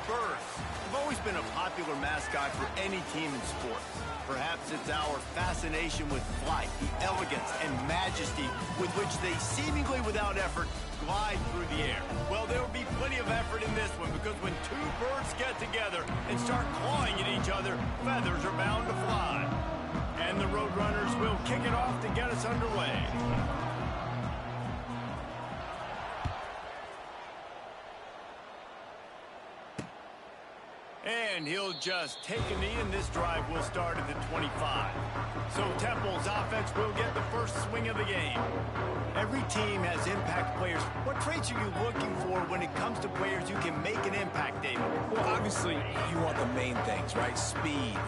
Birds have always been a popular mascot for any team in sports. Perhaps it's our fascination with flight, the elegance and majesty with which they seemingly without effort glide through the air. Well, there will be plenty of effort in this one because when two birds get together and start clawing at each other, feathers are bound to fly. And the Roadrunners will kick it off to get us underway. And he'll just take a knee, and this drive will start at the 25. So Temple's offense will get the first swing of the game. Every team has impact players. What traits are you looking for when it comes to players who can make an impact, David? Well, obviously, you want the main things, right? Speed,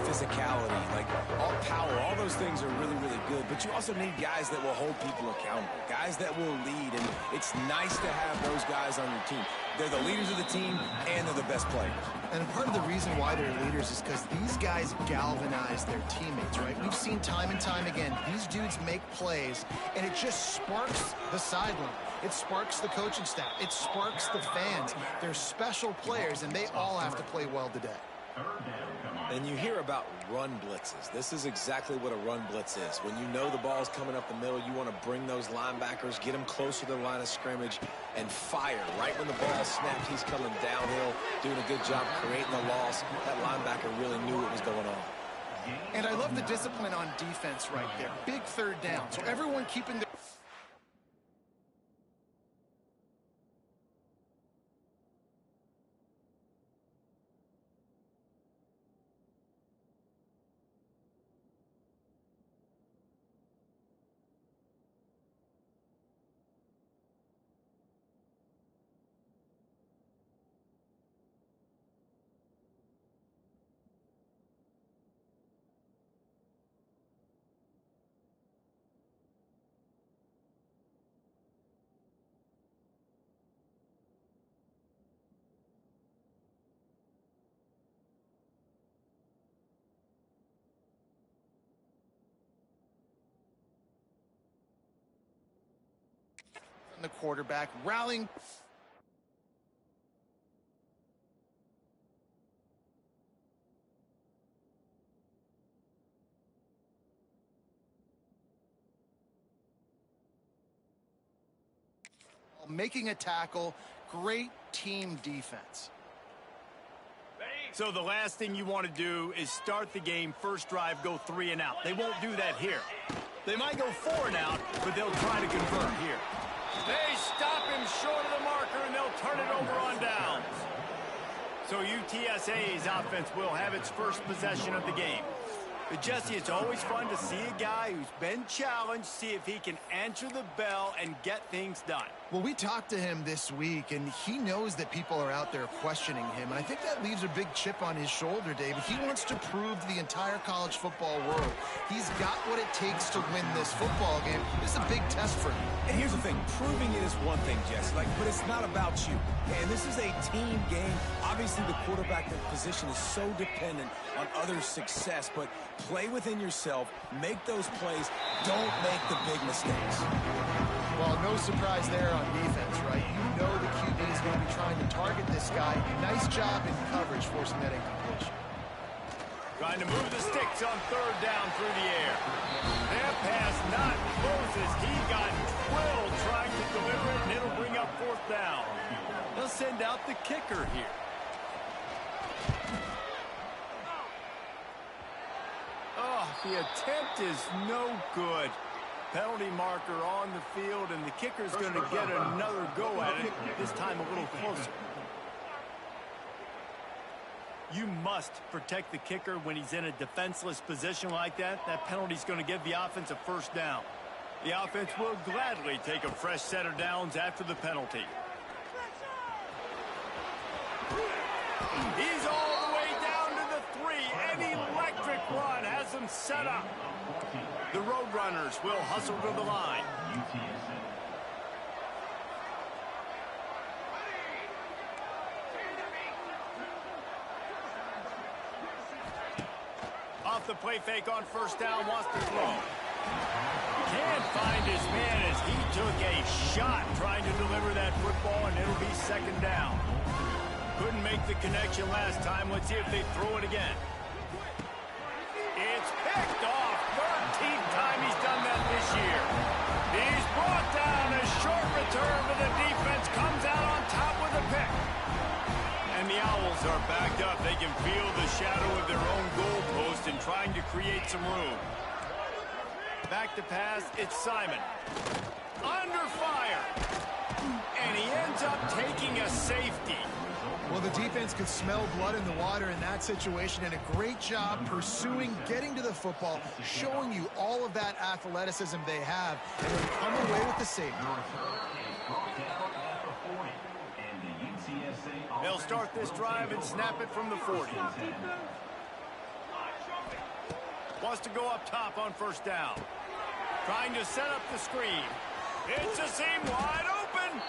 physicality, like all power, all those things are really, really good. But you also need guys that will hold people accountable, guys that will lead. And it's nice to have those guys on your team. They're the leaders of the team, and they're the best players. And part of the reason why they're leaders is because these guys galvanize their teammates, right? We've seen time and time again, these dudes make plays, and it just sparks the sideline. It sparks the coaching staff. It sparks the fans. They're special players, and they all have to play well today. And you hear about run blitzes. This is exactly what a run blitz is. When you know the ball's coming up the middle, you want to bring those linebackers, get them closer to the line of scrimmage, and fire. Right when the ball snapped, he's coming downhill, doing a good job creating the loss. That linebacker really knew what was going on. And I love the discipline on defense right there. Big third down. So everyone keeping their... the quarterback rallying. Making a tackle, great team defense. So the last thing you want to do is start the game, first drive, go 3 and out. They won't do that here. They might go 4 and out, but they'll try to convert here. They stop him short of the marker, and they'll turn it over on downs. So UTSA's offense will have its first possession of the game. But Jesse, it's always fun to see a guy who's been challenged, see if he can answer the bell and get things done. Well, we talked to him this week, and he knows that people are out there questioning him. And I think that leaves a big chip on his shoulder, David. He wants to prove to the entire college football world he's got what it takes to win this football game. This is a big test for him. And here's the thing, proving it is one thing, Jesse, but it's not about you. And this is a team game. Obviously, the quarterback position is so dependent on others' success, but play within yourself, make those plays, don't make the big mistakes. Well, no surprise there on defense, right? You know the QB is going to be trying to target this guy. Nice job in coverage forcing that incompletion. Trying to move the sticks on third down through the air. That pass not Moses. He got drilled trying to deliver it, and it'll bring up fourth down. They'll send out the kicker here. Oh, the attempt is no good. Penalty marker on the field, and the kicker's going to get another go at it, this time a little closer. You must protect the kicker when he's in a defenseless position like that. That penalty's going to give the offense a first down. The offense will gladly take a fresh set of downs after the penalty. He's all the way down to the 3. An electric run has him set up. The Roadrunners will hustle to the line. Off the play fake on first down, wants to throw. Can't find his man as he took a shot trying to deliver that football, and it'll be second down. Couldn't make the connection last time. Let's see if they throw it again. It's picked off. 13th time he's done that this year. He's brought down a short return, but the defense comes out on top with a pick. And the Owls are backed up. They can feel the shadow of their own goalpost and trying to create some room. Back to pass, it's Simon. Under fire. And he ends up taking a safety. Well, the defense could smell blood in the water in that situation, and a great job pursuing, getting to the football, showing you all of that athleticism they have, and they come away with the safety. They'll start this drive and snap it from the 40. Wants to go up top on first down. Trying to set up the screen. It's a seam wide open.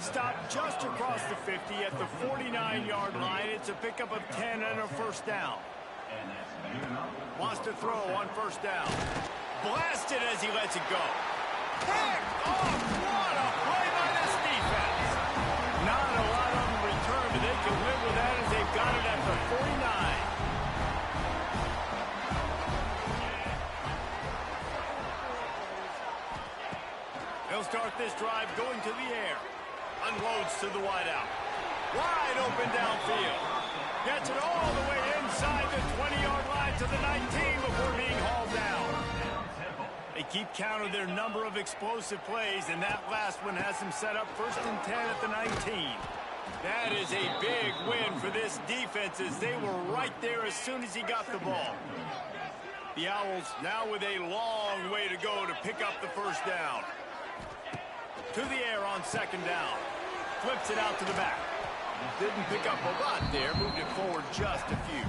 Stopped just across the 50 at the 49-yard line. It's a pickup of 10 and a first down. Wants to throw on first down. Blasted as he lets it go. Picked off. What a play by this defense. Not a lot of them return, but they can live with that as they've got it at the 49. They'll start this drive going to the air. Unloads to the wideout. Wide open downfield. Gets it all the way inside the 20-yard line to the 19 before being hauled down. They keep count of their number of explosive plays, and that last one has them set up 1st and 10 at the 19. That is a big win for this defense as they were right there as soon as he got the ball. The Owls now with a long way to go to pick up the first down. To the air on second down. Flips it out to the back. Didn't pick up a lot there. Moved it forward just a few.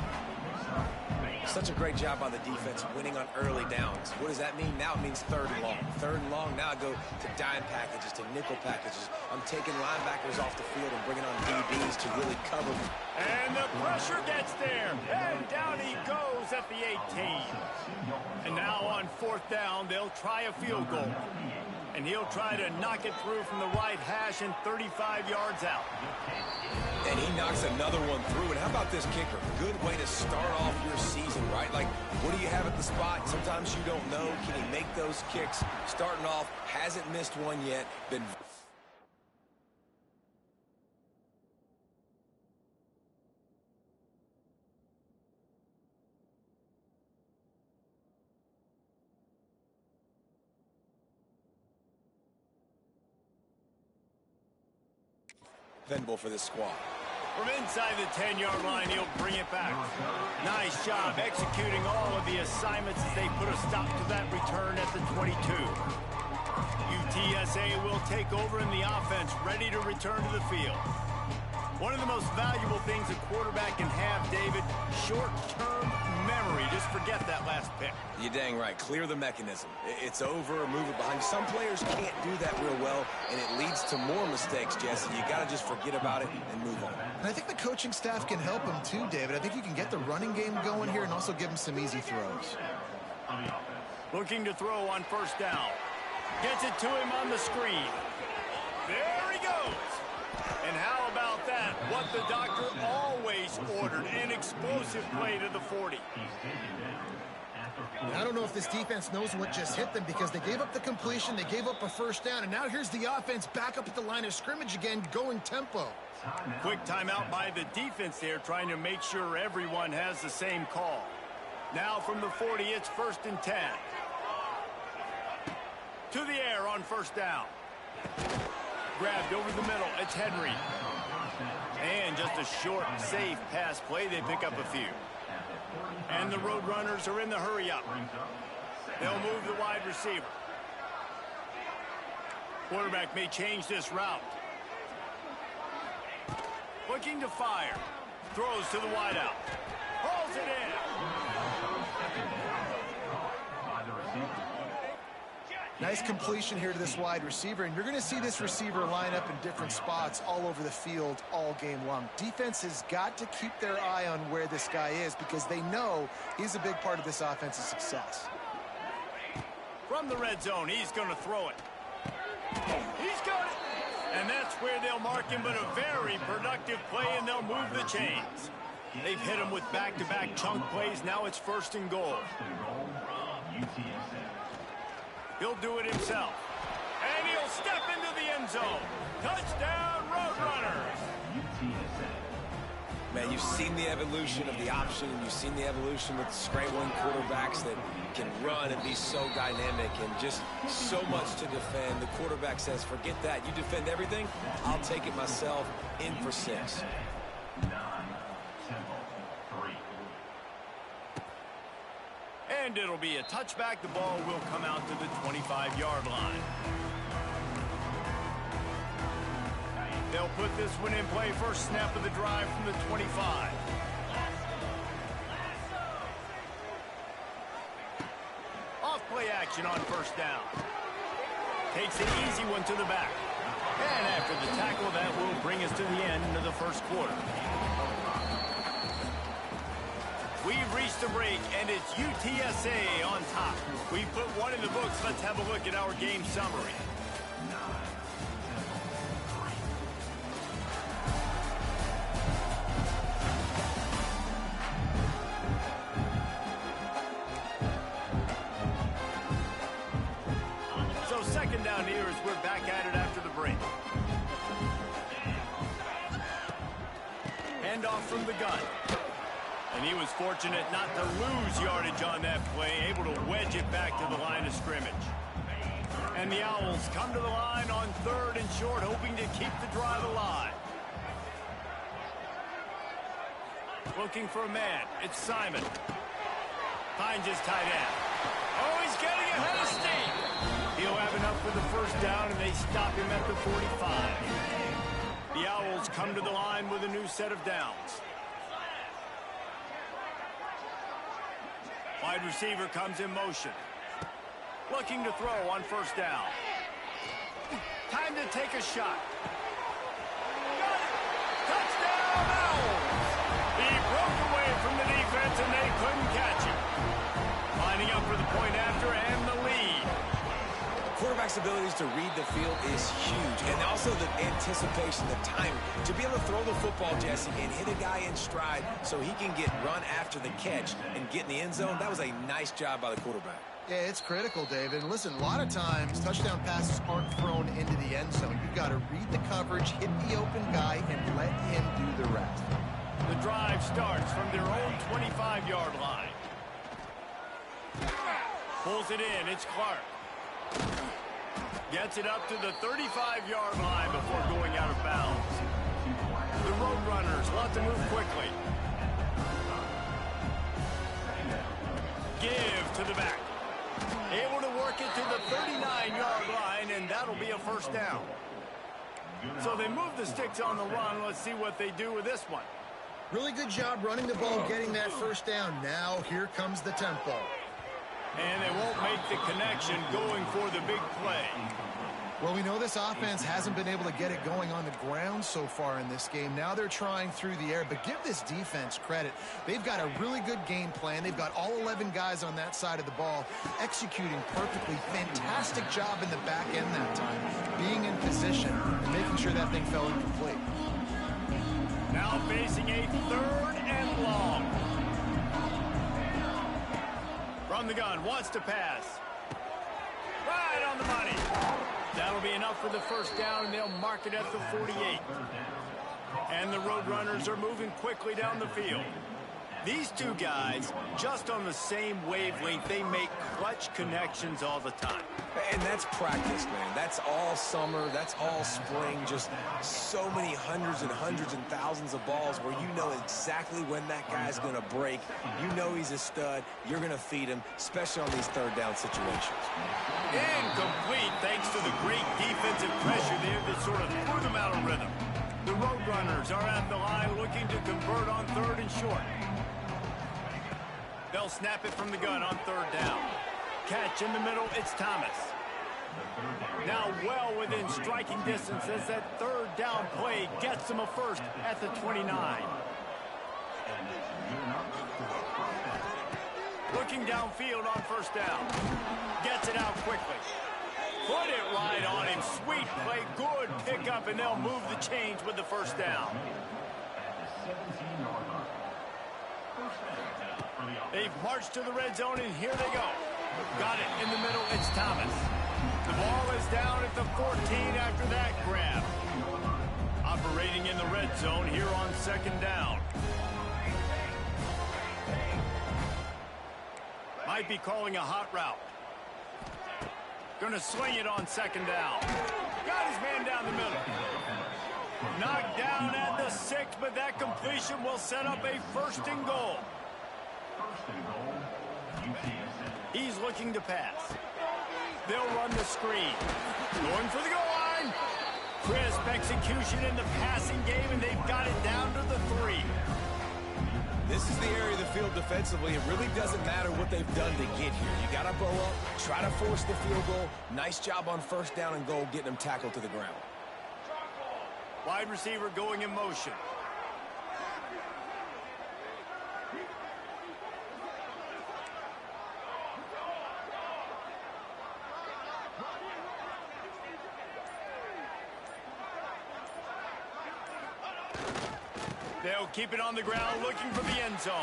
Such a great job on the defense winning on early downs. What does that mean? Now it means 3rd and long. 3rd and long, now I go to dime packages, to nickel packages. I'm taking linebackers off the field and bringing on DBs to really cover them. And the pressure gets there. And down he goes at the 18. And now on 4th down, they'll try a field goal. And he'll try to knock it through from the right hash and 35 yards out. And he knocks another one through. And how about this kicker? Good way to start off your season, right? Like, what do you have at the spot? Sometimes you don't know. Can he make those kicks? Starting off, hasn't missed one yet. Been... dependable for this squad. From inside the 10-yard line, he'll bring it back. Nice job executing all of the assignments as they put a stop to that return at the 22. UTSA will take over in the offense, ready to return to the field. One of the most valuable things a quarterback can have, David, short-term memory. Just forget that last pick. You're dang right. Clear the mechanism. It's over, move it behind. Some players can't do that real well, and it leads to more mistakes, Jesse. You got to just forget about it and move on. And I think the coaching staff can help him too, David. I think you can get the running game going here and also give him some easy throws. Looking to throw on first down. Gets it to him on the screen. There he goes. And how about that? What the doctor always ordered, an explosive play to the 40. I don't know if this defense knows what just hit them because they gave up the completion, they gave up a first down, and now here's the offense back up at the line of scrimmage again, going tempo. Quick timeout by the defense there, trying to make sure everyone has the same call. Now from the 40, it's 1st and 10. To the air on first down. Grabbed over the middle. It's Henry. And just a short, safe pass play. They pick up a few. And the Roadrunners are in the hurry-up. They'll move the wide receiver. Quarterback may change this route. Looking to fire. Throws to the wideout. Hauls it in. Nice completion here to this wide receiver, and you're going to see this receiver line up in different spots all over the field all game long. Defense has got to keep their eye on where this guy is because they know he's a big part of this offense's success. From the red zone, he's going to throw it. He's got it. And that's where they'll mark him, but a very productive play, and they'll move the chains. They've hit him with back-to-back chunk plays. Now it's 1st and goal. He'll do it himself. And he'll step into the end zone. Touchdown, Roadrunners. Man, you've seen the evolution of the option, and you've seen the evolution with scrambling quarterbacks that can run and be so dynamic and just so much to defend. The quarterback says, forget that. You defend everything, I'll take it myself. In for 6. And it'll be a touchback. The ball will come out to the 25-yard line. They'll put this one in play. First snap of the drive from the 25. Off play action on 1st down. Takes an easy one to the back. And after the tackle, that will bring us to the end of the 1st quarter. We've reached the break, and it's UTSA on top. We put one in the books. Let's have a look at our game summary. So 2nd down here as we're back at it after the break. Hand off from the gun. And he was fortunate not to lose yardage on that play, able to wedge it back to the line of scrimmage. And the Owls come to the line on 3rd and short, hoping to keep the drive alive. Looking for a man. It's Simon. Finds his tight end. Oh, he's getting ahead of steam. He'll have enough for the 1st down, and they stop him at the 45. The Owls come to the line with a new set of downs. Wide receiver comes in motion. Looking to throw on 1st down. Time to take a shot. Got it! Touchdown, Owls! He broke away from the defense, and they couldn't catch him. Lining up for the point after and the lead. Quarterback's abilities to read the field is huge, and also the anticipation, the timing. To be able to throw the football, Jesse, and hit a guy in stride so he can get run after the catch and get in the end zone, that was a nice job by the quarterback. Yeah, it's critical, David. And listen, a lot of times touchdown passes aren't thrown into the end zone. You've got to read the coverage, hit the open guy, and let him do the rest. The drive starts from their own 25-yard line. Pulls it in. It's Clark. Gets it up to the 35-yard line before going out of bounds. The Roadrunners want to move quickly. Give to the back. Able to work it to the 39-yard line, and that'll be a 1st down. So they move the sticks on the run. Let's see what they do with this one. Really good job running the ball, getting that 1st down. Now here comes the tempo. And they won't make the connection going for the big play. Well, we know this offense hasn't been able to get it going on the ground so far in this game. Now they're trying through the air, but give this defense credit. They've got a really good game plan. They've got all 11 guys on that side of the ball executing perfectly. Fantastic job in the back end that time, being in position and making sure that thing fell incomplete. Now facing a 3rd and long. From the gun, wants to pass. Right on the money. That'll be enough for the 1st down, and they'll mark it at the 48. And the Roadrunners are moving quickly down the field. These two guys, just on the same wavelength, they make clutch connections all the time. And that's practice, man. That's all summer. That's all spring. Just so many hundreds and thousands of balls where you know exactly when that guy's going to break. You know he's a stud. You're going to feed him, especially on these 3rd down situations. Incomplete thanks to the great defensive pressure there that sort of threw them out of rhythm. The Roadrunners are at the line looking to convert on 3rd and short. They'll snap it from the gun on 3rd down. Catch in the middle, it's Thomas. Now well within striking distance as that 3rd down play gets them a 1st at the 29. Looking downfield on 1st down. Gets it out quickly. Put it right on him. Sweet play, good pickup, and they'll move the chains with the first down. They've marched to the red zone, and here they go. Got it in the middle. It's Thomas. The ball is down at the 14 after that grab. Operating in the red zone here on second down. Might be calling a hot route. Gonna swing it on second down. Got his man down the middle. Knocked down at the 6, but that completion will set up a first and goal. He's looking to pass. They'll run the screen. Going for the goal line. Crisp execution in the passing game, and they've got it down to the 3. This is the area of the field defensively. It really doesn't matter what they've done to get here. You got to bow up, try to force the field goal. Nice job on first down and goal, getting them tackled to the ground. Wide receiver going in motion. They'll keep it on the ground, looking for the end zone.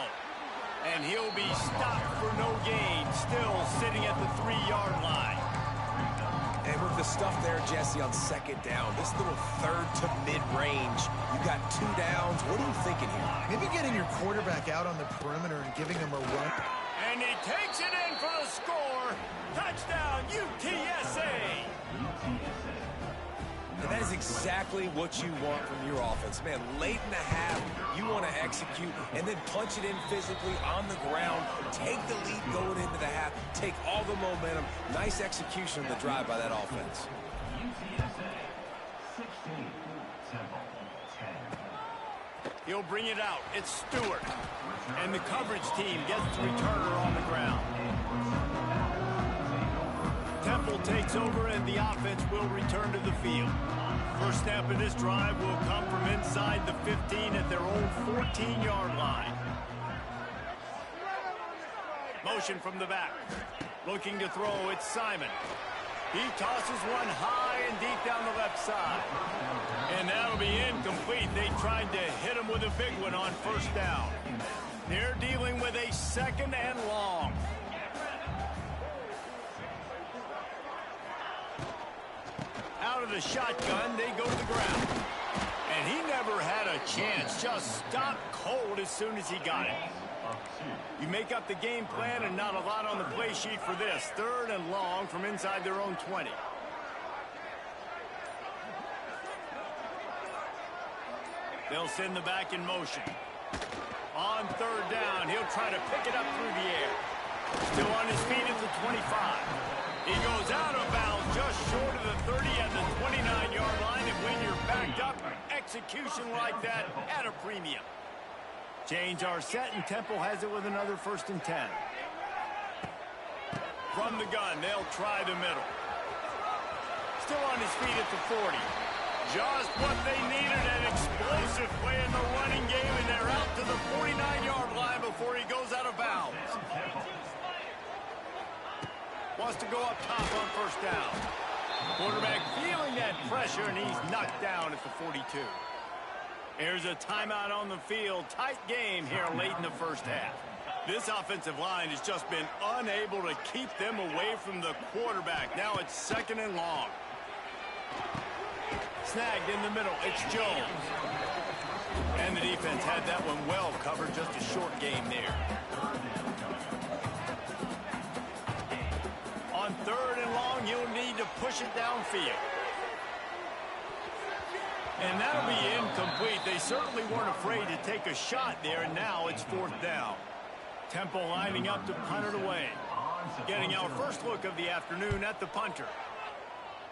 And he'll be stopped for no gain, still sitting at the 3-yard line. And with the stuff there, Jesse, on second down, this little third to mid-range, you got 2 downs. What are you thinking here? Maybe getting your quarterback out on the perimeter and giving him a run. And he takes it in for the score. Touchdown, UTSA. And that is exactly what you want from your offense. Man, late in the half, you want to execute and then punch it in physically on the ground, take the lead going into the half, take all the momentum. Nice execution on the drive by that offense. He'll bring it out. It's Stewart. And the coverage team gets the returner on the ground. Temple takes over, and the offense will return to the field. First snap of this drive will come from inside the 15 at their own 14-yard line. Motion from the back. Looking to throw, it's Simon. He tosses one high and deep down the left side. And that'll be incomplete. They tried to hit him with a big one on first down. They're dealing with a second and long. Out of the shotgun, they go to the ground. And he never had a chance. Just stopped cold as soon as he got it. You make up the game plan and not a lot on the play sheet for this. Third and long from inside their own 20. They'll send the back in motion. On third down, he'll try to pick it up through the air. Still on his feet at the 25. He goes out of bounds just short of the 30 at the 29-yard line, and when you're backed up, execution like that at a premium. Chains are set, and Temple has it with another 1st and 10. From the gun, they'll try the middle. Still on his feet at the 40. Just what they needed, an explosive play in the running game, and they're out to the 49-yard line before he goes out of bounds. Wants to go up top on first down. Quarterback feeling that pressure, and he's knocked down at the 42. Here's a timeout on the field. Tight game here late in the first half. This offensive line has just been unable to keep them away from the quarterback. Now it's second and long. Snagged in the middle. It's Jones. And the defense had that one well covered. Just a short game there. On third and long, you'll need to push it downfield. And that'll be incomplete. They certainly weren't afraid to take a shot there, and now it's 4th down. Temple lining up to punt it away. Getting our first look of the afternoon at the punter.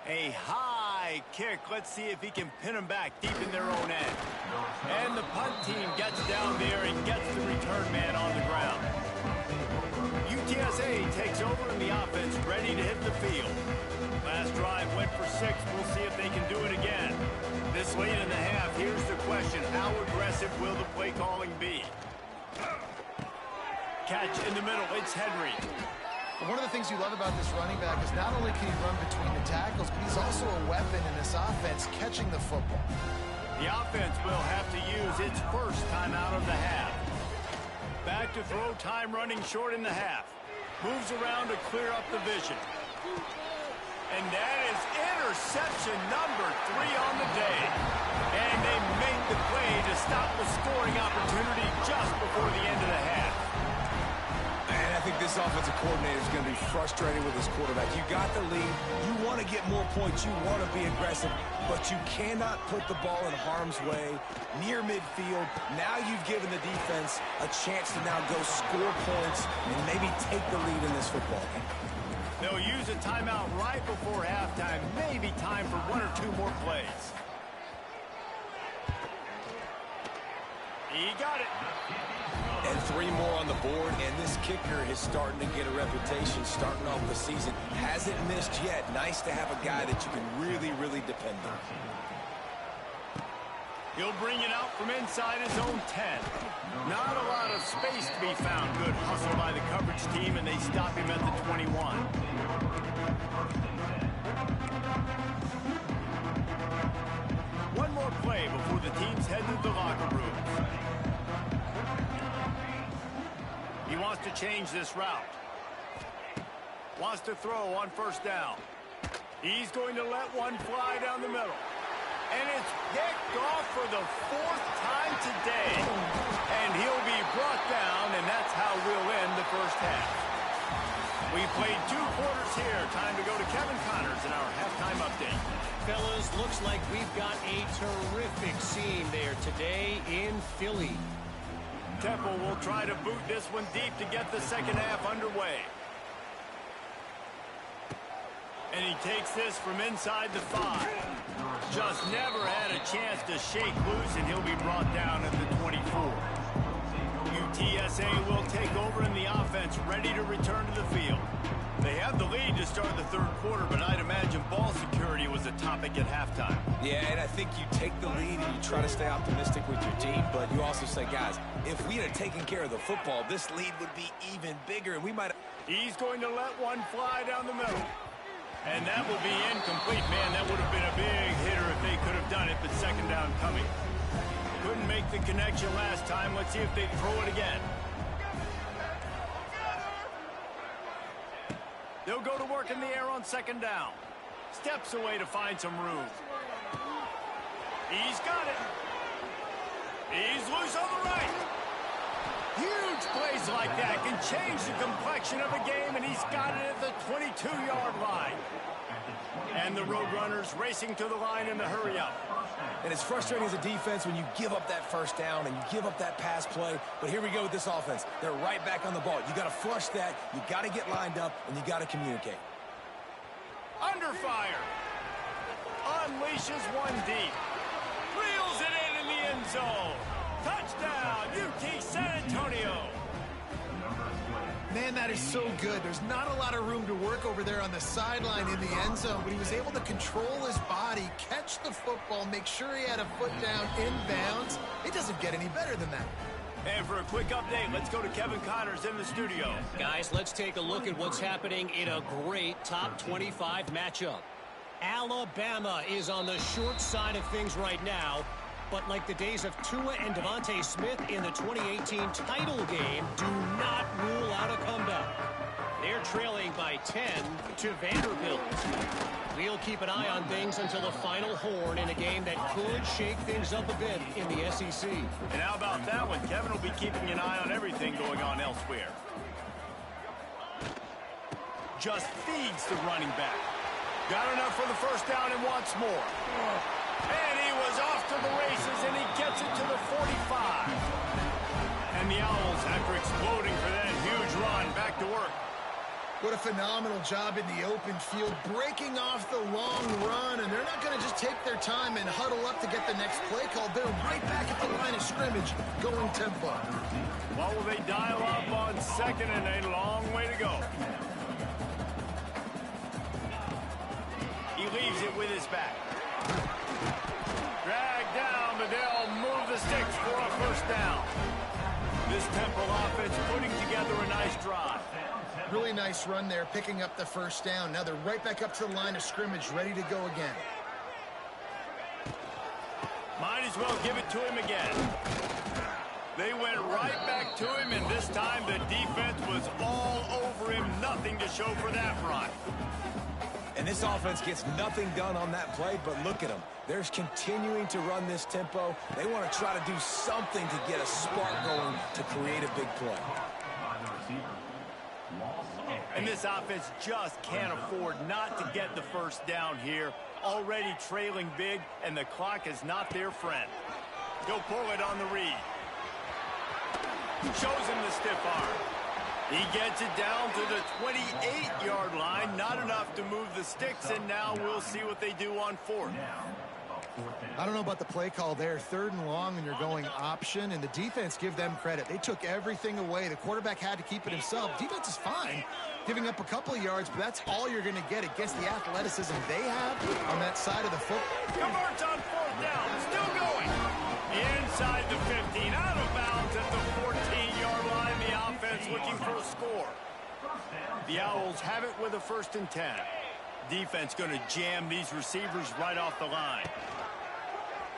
A high kick. Let's see if he can pin them back deep in their own end. And the punt team gets down there and gets the return man on the ground. UTSA takes over in the offense, ready to hit the field. Last drive went for 6. We'll see if they can do it again. This late in the half, here's the question. How aggressive will the play calling be? Catch in the middle. It's Henry. But one of the things you love about this running back is not only can he run between the tackles, but he's also a weapon in this offense catching the football. The offense will have to use its first time out of the half. Back to throw, time running short in the half. Moves around to clear up the vision. And that is interception number 3 on the day. And they made the play to stop the scoring opportunity just before the end of the half. And I think this offensive coordinator is going to be frustrated with his quarterback. You got the lead. You want to get more points. You want to be aggressive. But you cannot put the ball in harm's way near midfield. Now you've given the defense a chance to now go score points and maybe take the lead in this football game. They'll use a timeout right before halftime. Maybe time for 1 or 2 more plays. He got it. And 3 more on the board, and this kicker is starting to get a reputation starting off the season. Hasn't missed yet. Nice to have a guy that you can really, really depend on. He'll bring it out from inside his own 10. Not a lot of space to be found. Good hustle by the coverage team, and they stop him at the 21. One more play before the teams head to the locker rooms. He wants to change this route. Wants to throw on first down. He's going to let one fly down the middle. And it's picked off for the 4th time today. And he'll be brought down, and that's how we'll end the first half. We played 2 quarters here. Time to go to Kevin Connors in our halftime update. Fellas, looks like we've got a terrific scene there today in Philly. Temple will try to boot this one deep to get the second half underway. And he takes this from inside the 5. Just never had a chance to shake loose, and he'll be brought down at the 24. UTSA will take over in the offense, ready to return to the field. They have the lead to start the 3rd quarter, but I'd imagine ball security was a topic at halftime. Yeah, and I think you take the lead and you try to stay optimistic with your team, but you also say, guys, if we had taken care of the football, this lead would be even bigger, and we might have... He's going to let one fly down the middle. And that will be incomplete. Man, that would have been a big hitter if they could have done it, but second down coming. Couldn't make the connection last time. Let's see if they throw it again. They'll go to work in the air on second down. Steps away to find some room. He's got it. He's loose on the right. Huge plays like that can change the complexion of a game, and he's got it at the 22-yard line. And the Roadrunners racing to the line in the hurry-up. And it's frustrating as a defense when you give up that first down and you give up that pass play. But here we go with this offense. They're right back on the ball. You got to flush that. You got to get lined up, and you got to communicate. Under fire. Unleashes one deep. Reels it in the end zone. Touchdown, UT San Antonio. Man, that is so good. There's not a lot of room to work over there on the sideline in the end zone, but he was able to control his body, catch the football, make sure he had a foot down inbounds. It doesn't get any better than that. And for a quick update, let's go to Kevin Connors in the studio. Guys, let's take a look at what's happening in a great top 25 matchup. Alabama is on the short side of things right now. But like the days of Tua and Devontae Smith in the 2018 title game, do not rule out a comeback. They're trailing by 10 to Vanderbilt. We'll keep an eye on things until the final horn in a game that could shake things up a bit in the SEC. And how about that one? Kevin will be keeping an eye on everything going on elsewhere. Just feeds the running back. Got enough for the first down and wants more. And he was off to the races, and he gets it to the 45. And the Owls, after exploding for that huge run, back to work. What a phenomenal job in the open field, breaking off the long run, and they're not going to just take their time and huddle up to get the next play called. They're right back at the line of scrimmage, going tempo. What will they dial up on second, and a long way to go. He leaves it with his back. Dragged down, but they'll move the sticks for a first down. This Temple offense putting together a nice drive. Really nice run there, picking up the first down. Now they're right back up to the line of scrimmage, ready to go again. Might as well give it to him again. They went right back to him, and this time the defense was all over him. Nothing to show for that run. And this offense gets nothing done on that play, but look at them. They're continuing to run this tempo. They want to try to do something to get a spark going to create a big play. And this offense just can't afford not to get the first down here. Already trailing big, and the clock is not their friend. He'll pull it on the read. Shows him the stiff arm. He gets it down to the 28-yard line. Not enough to move the sticks, and now we'll see what they do on fourth. I don't know about the play call there. 3rd and long, and you're going option, and the defense, give them credit. They took everything away. The quarterback had to keep it himself. Defense is fine, giving up a couple of yards, but that's all you're going to get against the athleticism they have on that side of the foot. Converts on 4th down. Still going. Inside the 15. Out of bounds at the 14-yard line. The offense looking for a score. The Owls have it with a 1st and 10. Defense going to jam these receivers right off the line.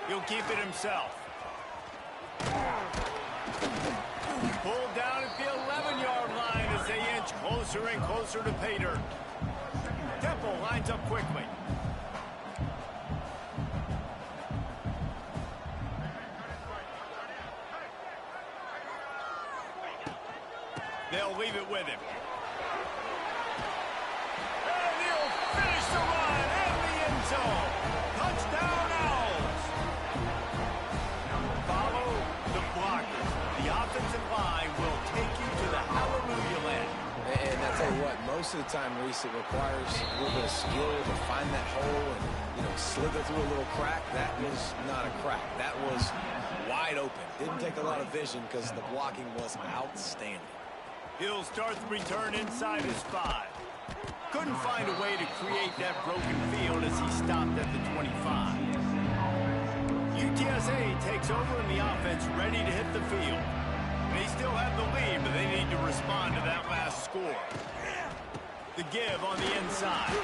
He'll keep it himself. Pulled down at the 11-yard line as they inch closer and closer to pay dirt. Temple lines up quickly. They'll leave it with him. And he'll finish the run in the end zone. Touchdown, Owls. Follow the blockers. The offensive line will take you to the hallelujah land. And I tell you what, most of the time, Reese, it requires a little bit of skill to find that hole and, slither through a little crack. That was not a crack. That was wide open. Didn't take a lot of vision because the blocking was outstanding. He'll start the return inside his 5. Couldn't find a way to create that broken field as he stopped at the 25. UTSA takes over and the offense ready to hit the field. They still have the lead, but they need to respond to that last score. The give on the inside.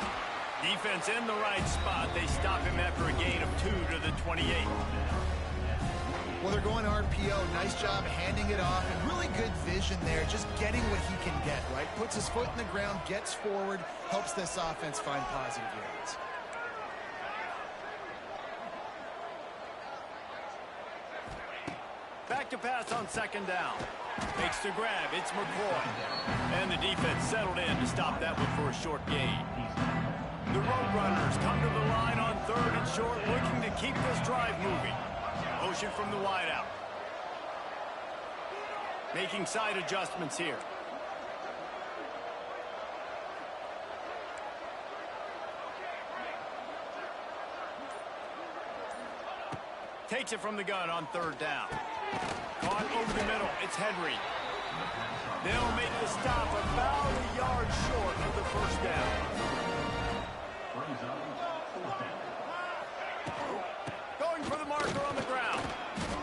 Defense in the right spot. They stop him after a gain of 2 to the 28. Well, they're going RPO. Nice job handing it off, and really good vision there, just getting what he can get, right? Puts his foot in the ground, gets forward, helps this offense find positive yards. Back to pass on 2nd down. Makes the grab. It's McCoy. And the defense settled in to stop that one for a short gain. The Roadrunners come to the line on 3rd and short, looking to keep this drive moving. Motion from the wideout. Making side adjustments here. Takes it from the gun on 3rd down. Caught over the middle. It's Henry. They'll make the stop about a yard short of the 1st down. Going for the marker on the ground.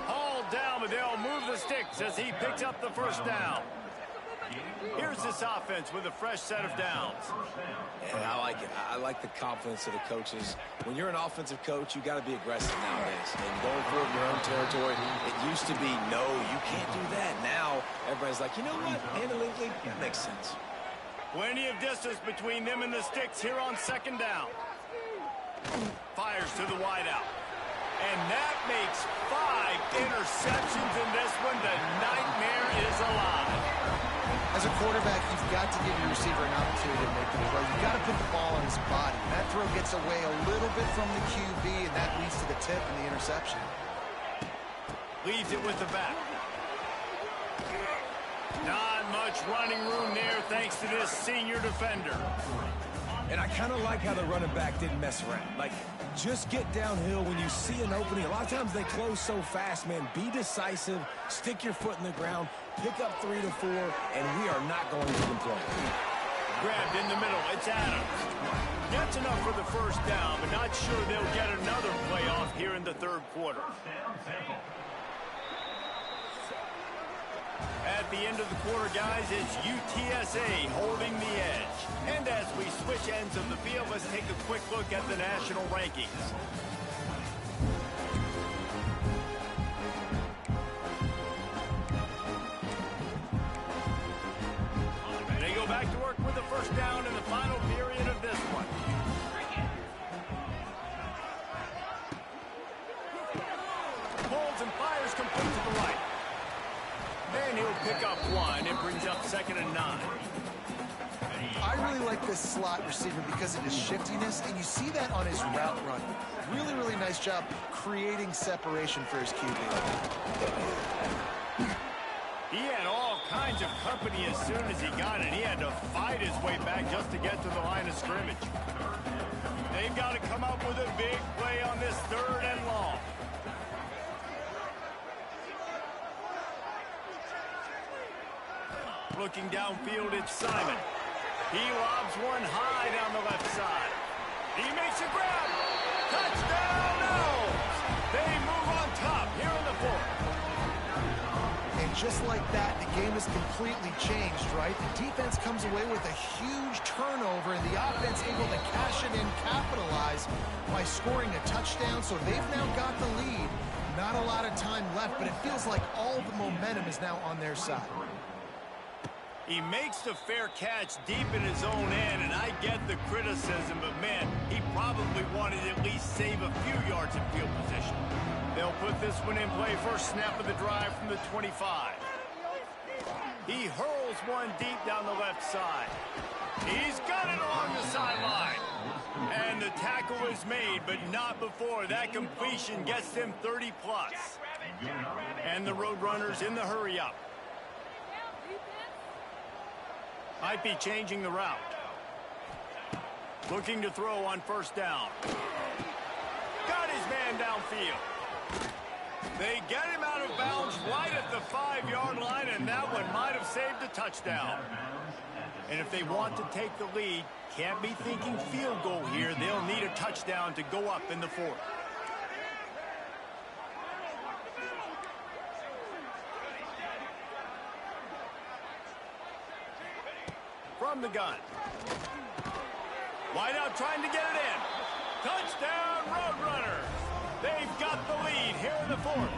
Hauled down, but they'll move the sticks as he picks up the 1st down. Here's this offense with a fresh set of downs. And I like it. I like the confidence of the coaches. When you're an offensive coach, you got to be aggressive nowadays. And going for your own territory, it used to be, no, you can't do that. Now, everybody's like, you know what? Analytically, that makes sense. Plenty of distance between them and the sticks here on 2nd down. Fires to the wideout. And that makes 5 interceptions in this one. The nightmare is alive. As a quarterback, you've got to give your receiver an opportunity to make the throw. You've got to put the ball on his body. That throw gets away a little bit from the QB, and that leads to the tip and the interception. Leaves it with the back. Not much running room there thanks to this senior defender. And I kind of like how the running back didn't mess around. Like, just get downhill when you see an opening. A lot of times they close so fast, man. Be decisive, stick your foot in the ground, pick up 3 to 4, and we are not going to complain. Grabbed in the middle. It's Adams. That's enough for the 1st down, but not sure they'll get another playoff here in the 3rd quarter. the end of the quarter, guys. It's UTSA holding the edge. And as we switch ends of the field, let's take a quick look at the national rankings. They go back to work with the first down in the final period of this one. Pulls and fires complete to the right. And he'll pick up one. It brings up 2nd and 9. I really like this slot receiver because of his shiftiness, and you see that on his route run. Really, really nice job creating separation for his QB. He had all kinds of company as soon as he got it. He had to fight his way back just to get to the line of scrimmage. They've got to come up with a big play on this 3rd and long. Looking downfield, it's Simon. He lobs one high down the left side. He makes a grab. Touchdown, Owls! They move on top here in the 4th. And just like that, the game is completely changed, right? The defense comes away with a huge turnover, and the offense able to cash it in, capitalize by scoring a touchdown. So they've now got the lead. Not a lot of time left, but it feels like all the momentum is now on their side. He makes the fair catch deep in his own end, and I get the criticism, but man, he probably wanted to at least save a few yards in field position. They'll put this one in play first snap of the drive from the 25. He hurls one deep down the left side. He's got it along the sideline. And the tackle is made, but not before. That completion gets them 30+. And the Roadrunners in the hurry-up. Might be changing the route. Looking to throw on first down. Got his man downfield. They get him out of bounds right at the 5-yard line, and that one might have saved a touchdown. And if they want to take the lead, can't be thinking field goal here. They'll need a touchdown to go up in the 4th. From the gun. Wide out trying to get it in. Touchdown, Roadrunners. They've got the lead here in the 4th.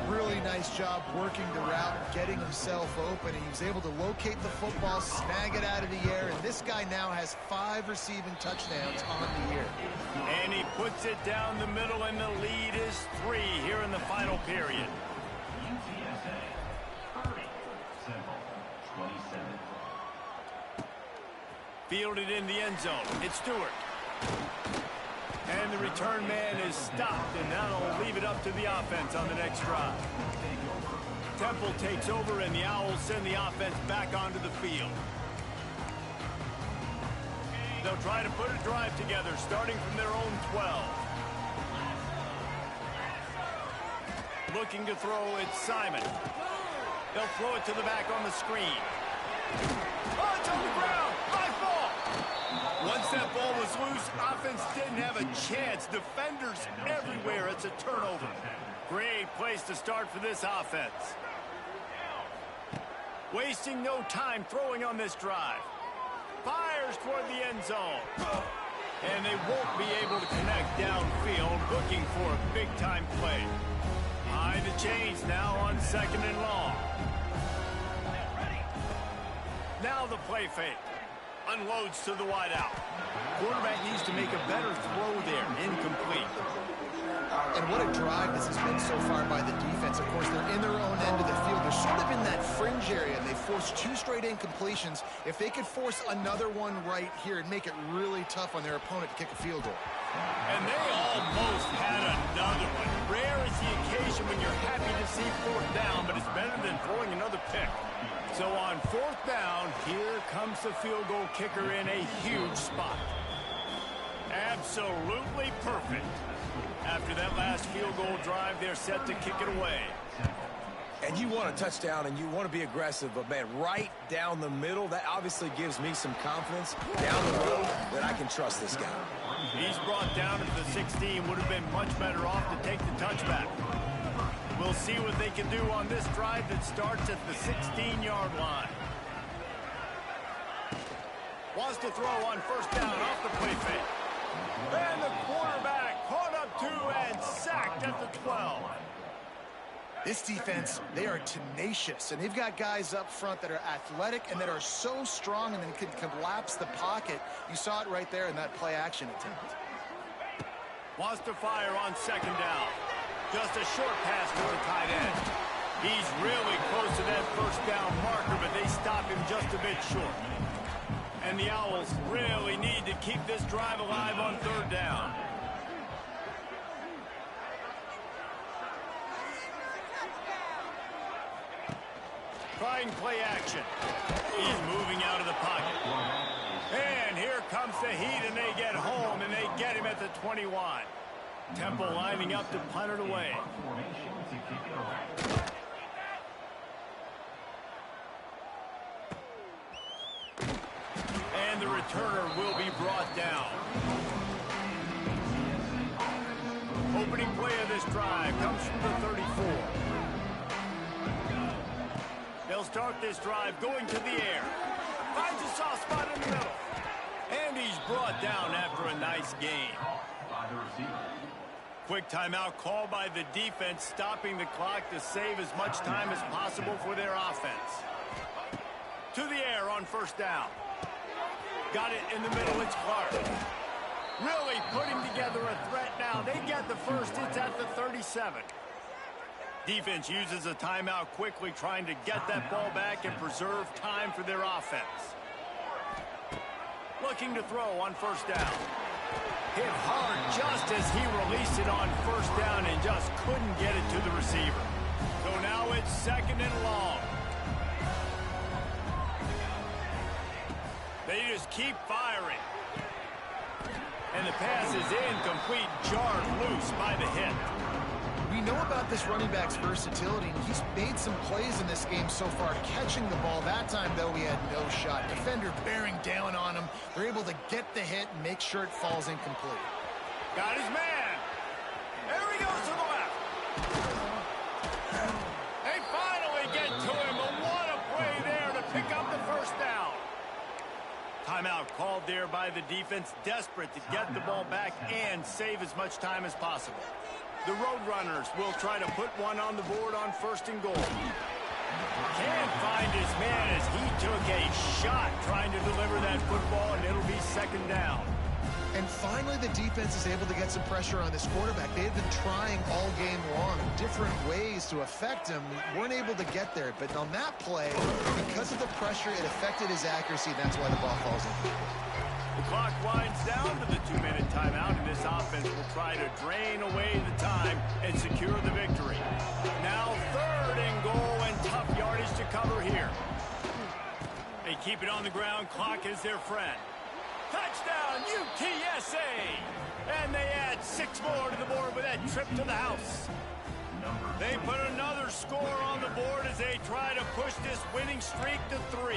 Really nice job working the route, getting himself open. He was able to locate the football, snag it out of the air, and this guy now has 5 receiving touchdowns on the year. And he puts it down the middle, and the lead is 3 here in the final period. Fielded in the end zone. It's Stewart. And the return man is stopped, and that'll leave it up to the offense on the next drive. Temple takes over, and the Owls send the offense back onto the field. They'll try to put a drive together, starting from their own 12. Looking to throw, it's Simon. They'll throw it to the back on the screen. Oh, it's on the ground. High ball. Once that ball was loose, offense didn't have a chance. Defenders everywhere. It's a turnover. Great place to start for this offense. Wasting no time throwing on this drive. Fires toward the end zone. And they won't be able to connect downfield, looking for a big-time play. Behind the chains now on 2nd and long. Now the play fake. Unloads to the wideout. Quarterback needs to make a better throw there. Incomplete. And what a drive this has been so far by the defense. Of course, they're in their own end of the field. They're sort of in that fringe area. They forced 2 straight incompletions. If they could force another one right here, it'd make it really tough on their opponent to kick a field goal. And they almost had another one. Rare is the occasion when you're happy to see 4th down, but it's better than throwing another pick. So on 4th down, here comes the field goal kicker in a huge spot. Absolutely perfect. After that last field goal drive, they're set to kick it away. And you want a touchdown and you want to be aggressive, but man, right down the middle, that obviously gives me some confidence down the road that I can trust this guy. He's brought down at the 16. Would have been much better off to take the touchback. We'll see what they can do on this drive that starts at the 16-yard line. Wants to throw on first down off the play fake. And the quarterback caught up to and sacked at the 12. This defense, they are tenacious, and they've got guys up front that are athletic and that are so strong and then can collapse the pocket. You saw it right there in that play action attempt. Wants to fire on second down. Just a short pass to the tight end. He's really close to that first down marker, but they stop him just a bit short. And the Owls really need to keep this drive alive on third down. Trying play action. He's moving out of the pocket. And here comes the heat, and they get home, and they get him at the 21. Temple lining up to punt it away. And the returner will be brought down. Opening play of this drive comes from the 34. They'll start this drive going to the air. Finds a soft spot in the middle. And he's brought down after a nice gain. Quick timeout called by the defense, stopping the clock to save as much time as possible for their offense. To the air on first down. Got it in the middle, it's Clark. Really putting together a threat now. They get the first, it's at the 37. Defense uses a timeout quickly, trying to get that ball back and preserve time for their offense. Looking to throw on first down. Hit hard just as he released it on first down and just couldn't get it to the receiver. So now it's second and long. They just keep firing. And the pass is incomplete, jarred loose by the hit. We know about this running back's versatility, and he's made some plays in this game so far, catching the ball. That time, though, he had no shot. Defender bearing down on him. They're able to get the hit and make sure it falls incomplete. Got his man. There he goes to the left. They finally get to him, but what a play there to pick up the first down. Timeout called there by the defense, desperate to get the ball back and save as much time as possible. The Roadrunners will try to put one on the board on first and goal. Can't find his man as he took a shot trying to deliver that football, and it'll be second down. And finally, the defense is able to get some pressure on this quarterback. They had been trying all game long different ways to affect him. Weren't able to get there. But on that play, because of the pressure, it affected his accuracy. That's why the ball falls in. The clock winds down to the 2-minute timeout, and this offense will try to drain away the time and secure the victory. Now third and goal, and tough yardage to cover here. They keep it on the ground. Clock is their friend. Touchdown, UTSA! And they add 6 more to the board with that trip to the house. They put another score on the board as they try to push this winning streak to 3.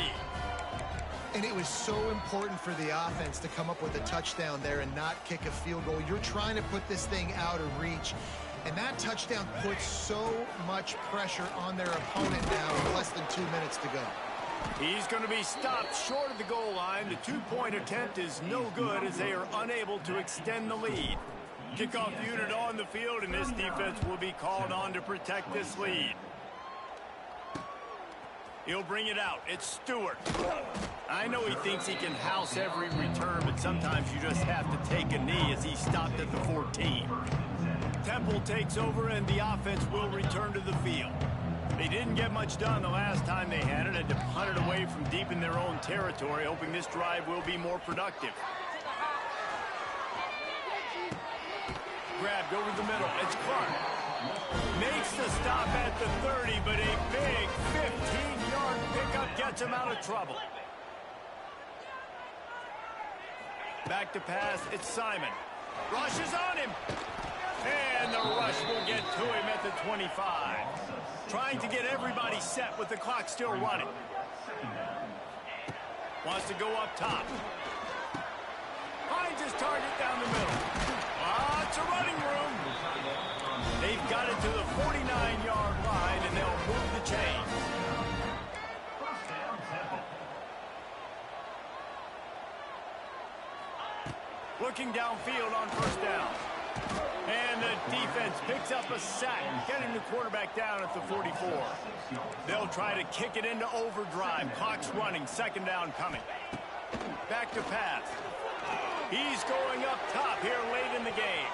And it was so important for the offense to come up with a touchdown there and not kick a field goal. You're trying to put this thing out of reach. And that touchdown puts so much pressure on their opponent now with less than 2 minutes to go. He's going to be stopped short of the goal line. The 2-point attempt is no good as they are unable to extend the lead. Kickoff unit on the field, and this defense will be called on to protect this lead. He'll bring it out. It's Stewart. I know he thinks he can house every return, but sometimes you just have to take a knee as he stopped at the 14. Temple takes over, and the offense will return to the field. They didn't get much done the last time they had it, and to punt it away from deep in their own territory, hoping this drive will be more productive. Grabbed over the middle. It's Clark. Makes the stop at the 30, but a big 15-yard pickup gets him out of trouble. Back to pass, it's Simon. Rushes on him. And the rush will get to him at the 25. Trying to get everybody set with the clock still running. Wants to go up top. Finds his target down the middle. Lots of running room. They've got it to the 49-yard looking downfield on first down. And the defense picks up a sack, getting the quarterback down at the 44. They'll try to kick it into overdrive. Clock's running, second down coming. Back to pass. He's going up top here late in the game.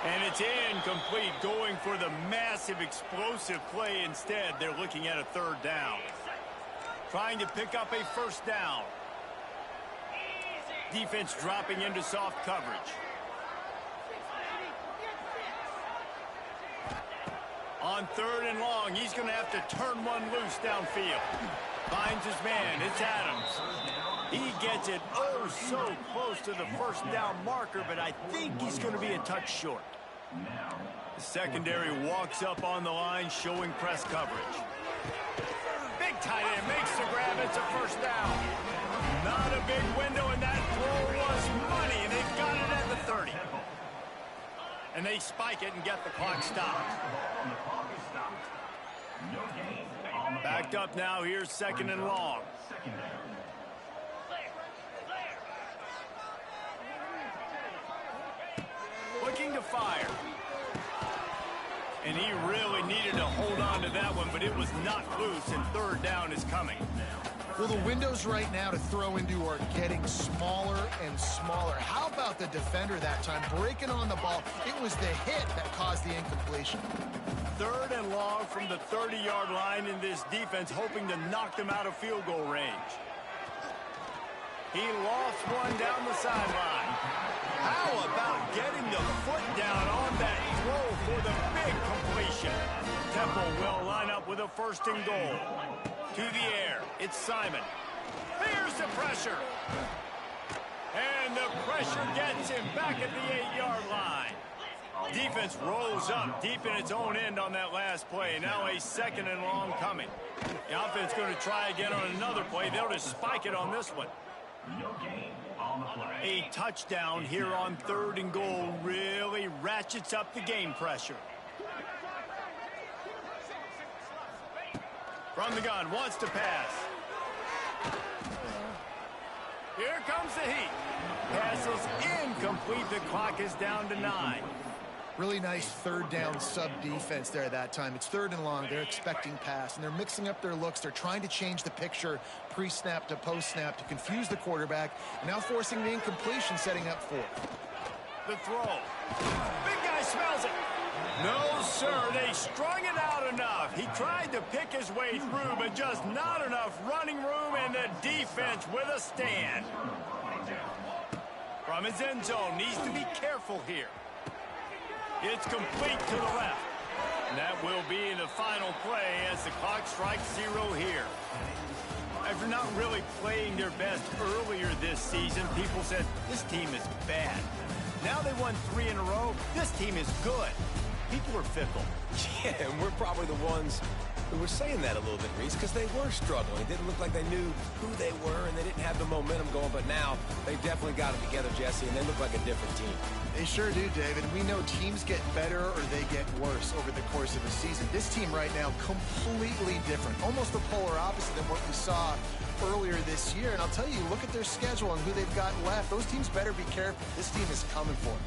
And it's incomplete, going for the massive explosive play instead. They're looking at a third down. Trying to pick up a first down. Defense dropping into soft coverage. On third and long, he's going to have to turn one loose downfield. Finds his man. It's Adams. He gets it oh so close to the first down marker, but I think he's going to be a touch short. The secondary walks up on the line, showing press coverage. Big tight end makes the grab. It's a first down. Not a big window, and that throw was money, and they've got it at the 30. And they spike it and get the clock stopped. Backed up now. Here's second and long. Looking to fire. And he really needed to hold on to that one, but it was not loose, and third down is coming. Well, the windows right now to throw into are getting smaller and smaller. How about the defender that time breaking on the ball? It was the hit that caused the incompletion. Third and long from the 30-yard line, in this defense hoping to knock them out of field goal range. He lofts one down the sideline. How about getting the foot down on that throw for the big completion? Temple will line up with a first and goal. To the air, it's Simon. Here's the pressure. And the pressure gets him back at the 8-yard line. Defense rolls up deep in its own end on that last play. Now a second and long coming. The offense going to try again on another play. They'll just spike it on this one. A touchdown here on third and goal really ratchets up the game pressure. From the gun, wants to pass. Here comes the heat. Pass is incomplete. The clock is down to 9. Really nice third down sub-defense there that time. It's third and long. They're expecting pass, and they're mixing up their looks. They're trying to change the picture pre-snap to post-snap to confuse the quarterback, and now forcing the incompletion, setting up fourth. The throw. Big guy smells it. No, sir. They strung it out enough. He tried to pick his way through, but just not enough running room, and the defense with a stand. From his end zone, needs to be careful here. It's complete to the left. And that will be the final play as the clock strikes 0 here. After not really playing their best earlier this season, people said, this team is bad. Now they won 3 in a row. This team is good. People are fickle. Yeah, and we're probably the ones who were saying that a little bit, Reese, because they were struggling. It didn't look like they knew who they were, and they didn't have the momentum going. But now they definitely got it together, Jesse, and they look like a different team. They sure do, David. We know teams get better or they get worse over the course of a season. This team right now, completely different. Almost the polar opposite of what we saw earlier this year. And I'll tell you, look at their schedule and who they've got left. Those teams better be careful. This team is coming for them.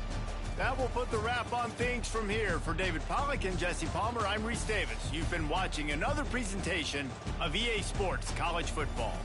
That will put the wrap on things from here. For David Pollack and Jesse Palmer, I'm Reese Davis. You've been watching another presentation of EA Sports College Football.